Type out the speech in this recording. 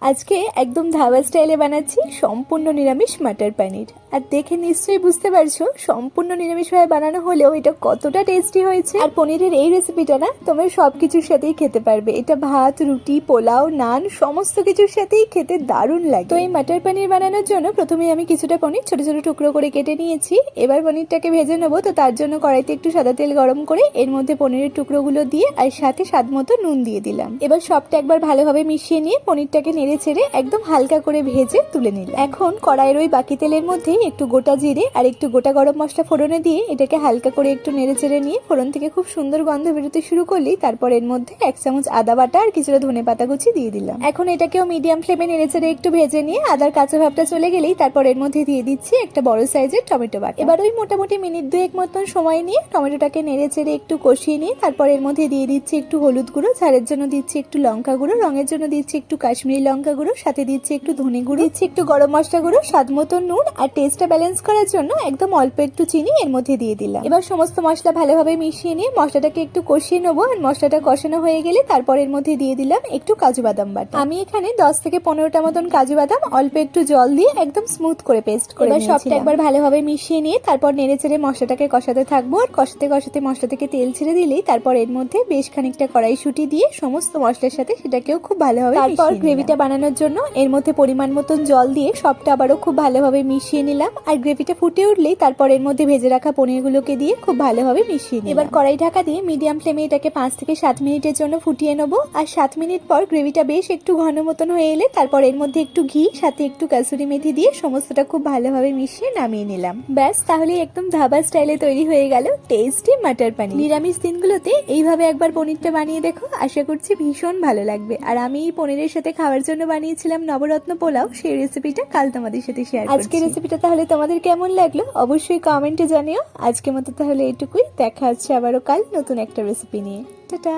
আজকে একদম ধাবা স্টাইলে বানাচ্ছি সম্পূর্ণ নিরামিষ মাটার পনির। আর দেখে নিশ্চয়ই বুঝতে পারছো সম্পূর্ণ নিরামিষভাবে বানানো হলেও এটা কতটা টেস্টি হয়েছে। আর পনিরের এই রেসিপিটা না তোমরা সবকিছুর সাথেই খেতে পারবে। এটা ভাত, রুটি, পোলাও, নান সমস্ত কিছুর সাথেই খেতে দারুণ লাগে। তো এই মাটার পনির বানানোর জন্য প্রথমে আমি কিছুটা পনির ছোট ছোট টুকরো করে কেটে নিয়েছি। এবার পনিরটাকে ভেজে নেবো। তো তার জন্য কড়াইতে একটু সাদা তেল গরম করে এর মধ্যে পনিরের টুকরোগুলো দিয়ে আর সাথে স্বাদ মতো নুন দিয়ে দিলাম। এবার সবটা একবার ভালোভাবে মিশিয়ে নিয়ে পনিরটাকে নেড়ে ছেড়ে একদম হালকা করে ভেজে তুলে নিলাম। এখন কড়াইয়ের ওই বাকি তেলের মধ্যে একটু গোটা জিরে আর একটু গোটা গরম মশলা ফোড়নে দিয়ে এটাকে হালকা করে একটু নেড়ে চেড়ে নিয়ে ফোড়ন থেকে খুব সুন্দর গন্ধ বেরোতে শুরু করলেই তারপর এর মধ্যে 1 চামচ আদা বাটা আর কিছুটা ধনে পাতা কুচি দিয়ে দিলাম। এখন এটাকেও মিডিয়াম ফ্লেমে নেড়ে চেড়ে একটু ভেজে নিয়ে আদার কাঁচা ভাবটা চলে গেলেই তারপর এর মধ্যে দিয়ে দিচ্ছি একটা বড় সাইজের টমেটো বাটা। এবার ওই মোটামুটি মিনিট 2 মতন সময় নিয়ে টমেটোটাকে নেড়ে চেড়ে একটু কষিয়ে নিয়ে তারপর এর মধ্যে দিয়ে দিচ্ছি একটু হলুদ গুঁড়ো, ঝালের জন্য দিচ্ছি একটু লঙ্কা গুঁড়ো, রঙের জন্য দিচ্ছি একটু কাশ্মীরি লঙ্কা গুঁড়ো, সাথে দিচ্ছি একটু ধনে গুঁড়ো, দিচ্ছি একটু গরম মশলা গুঁড়ো, স্বাদ মতো নুন আর টেস্টটা ব্যালেন্স করার জন্য একদম অল্প একটু চিনি এর মধ্যে দিয়ে দিলাম। এবার সমস্ত মশলা ভালোভাবে মিশিয়ে নিয়ে মশলাটাকে একটু কষিয়ে নেবো। আর মশলাটা কষানো হয়ে গেলে তারপর এর মধ্যে দিয়ে দিলাম একটু কাজু বাদাম বাটা। আমি এখানে 10 থেকে 15টা মতন কাজু বাদাম অল্প একটু জল দিয়ে একদম স্মুথ করে পেস্ট করে এবার সবটা একবার ভালোভাবে মিশিয়ে নিয়ে তারপর নেড়ে চেড়ে মশলাটাকে কষাতে থাকবো। আর কষাতে কষাতে মশলা থেকে তেল ছেড়ে দিলেই তারপর এর মধ্যে বেশ খানিকটা কড়াইশুঁটি দিয়ে সমস্ত মশলার সাথে সেটাকেও খুব ভালোভাবে তারপর গ্রেভিটা বানানোর জন্য এর মধ্যে পরিমাণ মতন জল দিয়ে সবটা আবারও খুব ভালোভাবে মিশিয়ে নিলাম। আর গ্রেভিটা ফুটে উঠলেই তারপর এর মধ্যে ভেজে রাখা পনিরগুলোকে দিয়ে খুব ভালোভাবে মিশিয়ে নিই। এবার কড়াই ঢাকা দিয়ে মিডিয়াম ফ্লেমে এটাকে 5 থেকে 7 মিনিটের জন্য ফুটিয়ে নেবো। আর 7 মিনিট পর গ্রেভিটা বেশ একটু ঘন মতন হয়ে এলে তারপর এর মধ্যে একটু ঘি সাথে একটু কাসুরি মেথি দিয়ে সমস্তটা খুব ভালোভাবে মিশিয়ে নামিয়ে নিলাম। ব্যাস, তাহলে একদম ধাবা স্টাইলে তৈরি হয়ে গেল টেস্টি মাটার পনির। নিরামিষ দিনগুলোতে এইভাবে একবার পনিরটা বানিয়ে দেখো, আশা করছি ভীষণ ভালো লাগবে। আর আমি এই পনিরের সাথে খাওয়ার জন্য বানিয়েছিলাম নবরত্ন পোলাও, সেই রেসিপিটা কাল তোমাদের সাথে শেয়ার করছি। আজকে রেসিপিটা তাহলে তোমাদের কেমন লাগলো অবশ্যই কমেন্টে জানিও। আজকের মতো তাহলে এইটুকুই, দেখা হচ্ছে আবারও কাল নতুন একটা রেসিপি নিয়ে। টাটা।